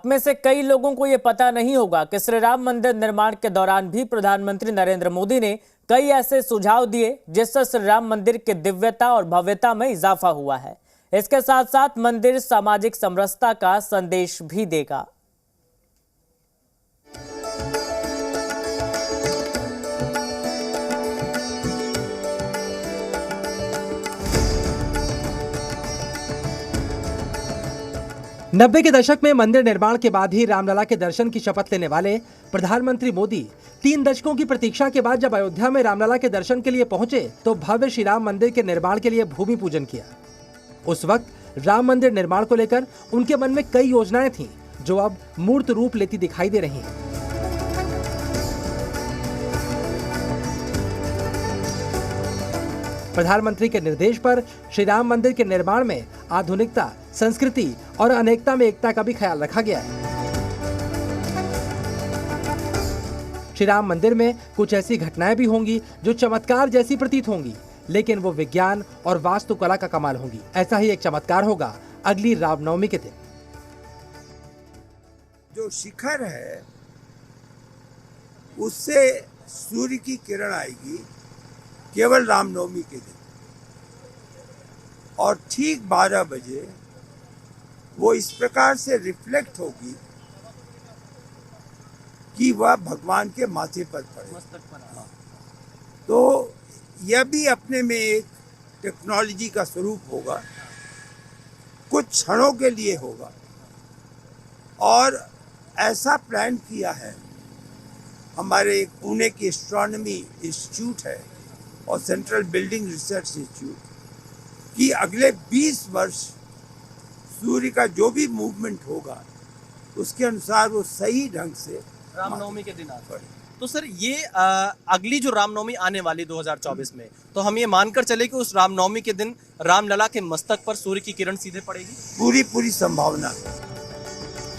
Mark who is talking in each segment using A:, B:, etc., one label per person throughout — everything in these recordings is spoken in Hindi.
A: में से कई लोगों को ये पता नहीं होगा कि श्री राम मंदिर निर्माण के दौरान भी प्रधानमंत्री नरेंद्र मोदी ने कई ऐसे सुझाव दिए जिससे श्री राम मंदिर की दिव्यता और भव्यता में इजाफा हुआ है। इसके साथ साथ मंदिर सामाजिक समरसता का संदेश भी देगा।
B: नब्बे के दशक में मंदिर निर्माण के बाद ही रामलला के दर्शन की शपथ लेने वाले प्रधानमंत्री मोदी 3 दशकों की प्रतीक्षा के बाद जब अयोध्या में रामलला के दर्शन के लिए पहुंचे तो भव्य श्री राम मंदिर के निर्माण के लिए भूमि पूजन किया। उस वक्त राम मंदिर निर्माण को लेकर उनके मन में कई योजनाएं थीं जो अब मूर्त रूप लेती दिखाई दे रही हैं। प्रधानमंत्री के निर्देश पर श्री राम मंदिर के निर्माण में आधुनिकता, संस्कृति और अनेकता में एकता का भी ख्याल रखा गया है। श्री राम मंदिर में कुछ ऐसी घटनाएं भी होंगी जो चमत्कार जैसी प्रतीत होंगी, लेकिन वो विज्ञान और वास्तुकला का कमाल होंगी। ऐसा ही एक चमत्कार होगा अगली रामनवमी के दिन।
C: जो शिखर है उससे सूर्य की किरण आएगी केवल रामनवमी के दिन, और ठीक 12 बजे वो इस प्रकार से रिफ्लेक्ट होगी कि वह भगवान के माथे पर पड़े। तो यह भी अपने में एक टेक्नोलॉजी का स्वरूप होगा, कुछ क्षणों के लिए होगा, और ऐसा प्लान किया है हमारे पुणे की एस्ट्रोनॉमी इंस्टीट्यूट है और सेंट्रल बिल्डिंग रिसर्च इंस्टीट्यूट कि अगले 20 वर्ष सूर्य का जो भी मूवमेंट होगा उसके अनुसार वो सही ढंग से
D: रामनवमी के दिन आता है। तो सर ये अगली जो रामनवमी आने वाली 2024 में, तो हम ये मानकर चले कि उस रामनवमी के दिन रामलला के मस्तक पर सूर्य की किरण सीधे पड़ेगी?
C: पूरी संभावना।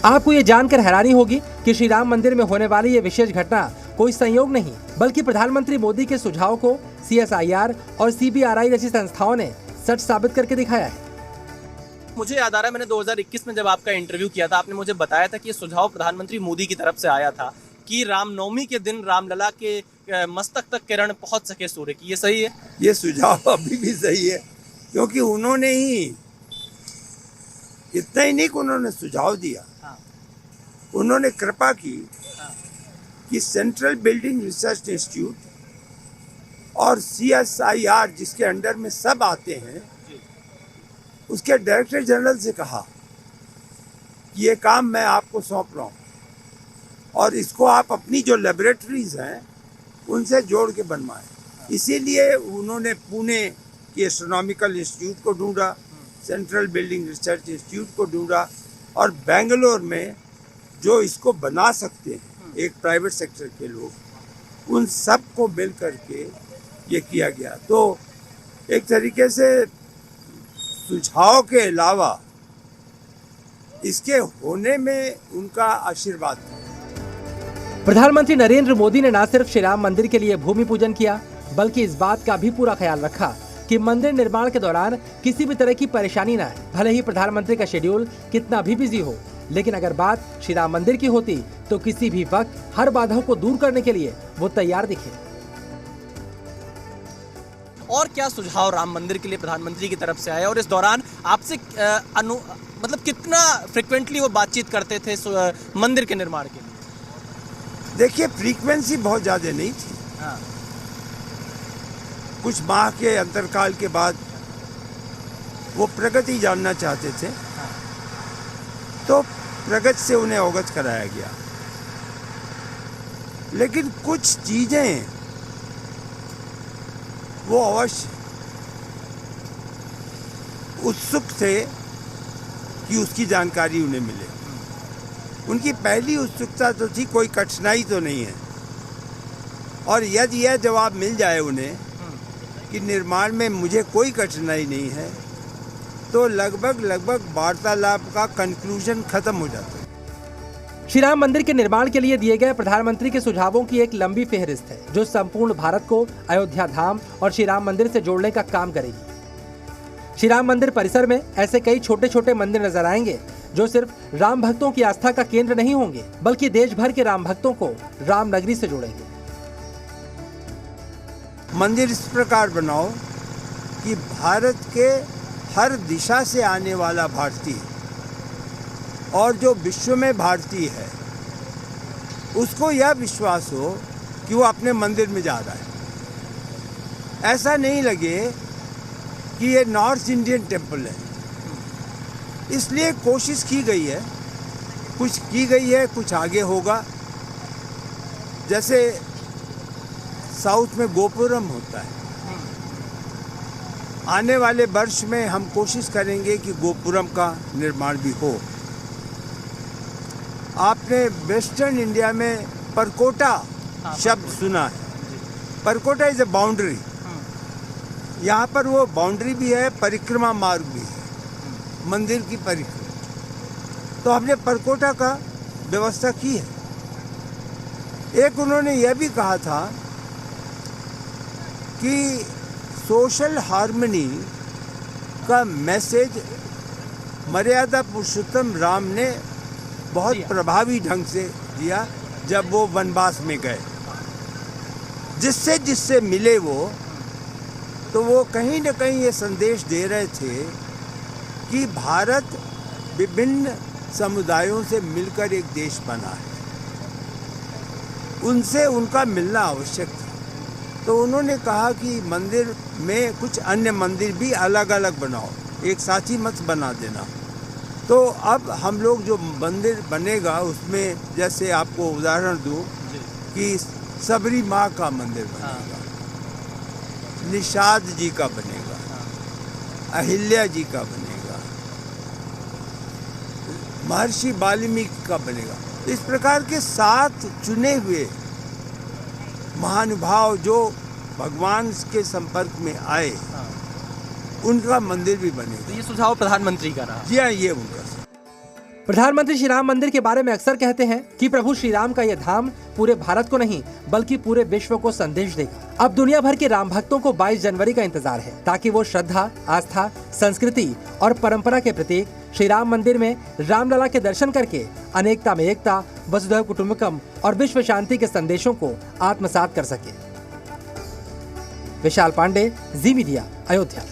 B: आपको ये जानकर हैरानी होगी कि श्री राम मंदिर में होने वाली ये विशेष घटना कोई संयोग नहीं बल्कि प्रधानमंत्री मोदी के सुझाव को CSIR और CBRI जैसी संस्थाओं ने सच साबित करके दिखाया है।
D: मुझे याद आ रहा है मैंने 2021 में जब आपका इंटरव्यू किया था, आपने मुझे बताया था कि ये सुझाव प्रधानमंत्री मोदी की तरफ से आया था कि रामनवमी के दिन रामलला के मस्तक तक किरण पहुंच सके सूर्य की। ये सही है?
C: ये सुझाव अभी भी सही है, क्योंकि उन्होंने ही इतना ही नहीं कि उन्होंने सुझाव दिया, उन्होंने कृपा की कि सेंट्रल बिल्डिंग रिसर्च इंस्टीट्यूट और CSIR जिसके अंडर में सब आते हैं, उसके डायरेक्टर जनरल से कहा कि ये काम मैं आपको सौंप रहा हूँ और इसको आप अपनी जो लेबोरेटरीज हैं उनसे जोड़ के बनवाएं। इसीलिए उन्होंने पुणे की एस्ट्रोनॉमिकल इंस्टीट्यूट को ढूंढा, सेंट्रल बिल्डिंग रिसर्च इंस्टीट्यूट को ढूंढा, और बेंगलोर में जो इसको बना सकते हैं एक प्राइवेट सेक्टर के लोग, उन सब को मिल करके ये किया गया। तो एक तरीके से सुझाव के अलावा इसके होने में उनका आशीर्वाद था।
B: प्रधानमंत्री नरेंद्र मोदी ने न सिर्फ श्री राम मंदिर के लिए भूमि पूजन किया बल्कि इस बात का भी पूरा ख्याल रखा कि मंदिर निर्माण के दौरान किसी भी तरह की परेशानी न आए। भले ही प्रधानमंत्री का शेड्यूल कितना भी बिजी हो, लेकिन अगर बात श्री राम मंदिर की होती तो किसी भी वक्त हर बाधा को दूर करने के लिए वो तैयार दिखे।
D: और क्या सुझाव राम मंदिर के लिए प्रधानमंत्री की तरफ से आए, और इस दौरान आपसे मतलब कितना फ्रिक्वेंटली वो बातचीत करते थे मंदिर के निर्माण के लिए?
C: देखिए, फ्रीक्वेंसी बहुत ज्यादा नहीं थी। कुछ माह के अंतरकाल के बाद वो प्रगति जानना चाहते थे, तो प्रगति से उन्हें अवगत कराया गया। लेकिन कुछ चीजें वो अवश्य उत्सुक थे कि उसकी जानकारी उन्हें मिले। उनकी पहली उत्सुकता तो थी कोई कठिनाई तो नहीं है, और यदि यह जवाब मिल जाए उन्हें कि निर्माण में मुझे कोई कठिनाई नहीं है, तो लगभग वार्तालाप का कंक्लूजन खत्म हो जाता है।
B: श्री राम मंदिर के निर्माण के लिए दिए गए प्रधानमंत्री के सुझावों की एक लंबी फेहरिस्त है जो संपूर्ण भारत को अयोध्या धाम और श्री राम मंदिर से जोड़ने का काम करेगी। श्री राम मंदिर परिसर में ऐसे कई छोटे छोटे मंदिर नजर आएंगे जो सिर्फ राम भक्तों की आस्था का केंद्र नहीं होंगे, बल्कि देश भर के राम भक्तों को राम नगरी से जोड़ेंगे।
C: मंदिर इस प्रकार बनाओ कि भारत के हर दिशा से आने वाला भारतीय और जो विश्व में भारतीय है उसको यह विश्वास हो कि वो अपने मंदिर में जा रहा है। ऐसा नहीं लगे कि ये नॉर्थ इंडियन टेम्पल है। इसलिए कोशिश की गई है, कुछ आगे होगा। जैसे साउथ में गोपुरम होता है, आने वाले वर्ष में हम कोशिश करेंगे कि गोपुरम का निर्माण भी हो। आपने वेस्टर्न इंडिया में परकोटा शब्द सुना है। परकोटा इज ए बाउंड्री। यहाँ पर वो बाउंड्री भी है, परिक्रमा मार्ग भी है, मंदिर की परिक्रमा। तो हमने परकोटा का व्यवस्था की है। एक उन्होंने यह भी कहा था कि सोशल हार्मनी का मैसेज मर्यादा पुरुषोत्तम राम ने बहुत प्रभावी ढंग से दिया जब वो वनवास में गए। जिससे मिले वो, तो वो कहीं न कहीं ये संदेश दे रहे थे कि भारत विभिन्न समुदायों से मिलकर एक देश बना है, उनसे उनका मिलना आवश्यक था। तो उन्होंने कहा कि मंदिर में कुछ अन्य मंदिर भी अलग अलग बनाओ, एक साथ ही मत बना देना। तो अब हम लोग जो मंदिर बनेगा उसमें, जैसे आपको उदाहरण दूं कि सबरी माँ का मंदिर बनेगा, निषाद जी का बनेगा, अहिल्या जी का बनेगा, महर्षि वाल्मीकि का बनेगा। इस प्रकार के 7 चुने हुए महानुभाव जो भगवान के संपर्क में आए, उनका मंदिर भी बनेगा।
D: तो ये सुझाव प्रधानमंत्री का रहा।
C: जी हाँ, ये उनका।
B: प्रधानमंत्री श्री राम मंदिर के बारे में अक्सर कहते हैं कि प्रभु श्री राम का यह धाम पूरे भारत को नहीं बल्कि पूरे विश्व को संदेश देगा। अब दुनिया भर के राम भक्तों को 22 जनवरी का इंतजार है, ताकि वो श्रद्धा, आस्था, संस्कृति और परंपरा के प्रतीक श्री राम मंदिर में रामलला के दर्शन करके अनेकता में एकता, वसुधैव कुटुंबकम और विश्व शांति के संदेशों को आत्मसात कर सके। विशाल पांडे, जी मीडिया, अयोध्या।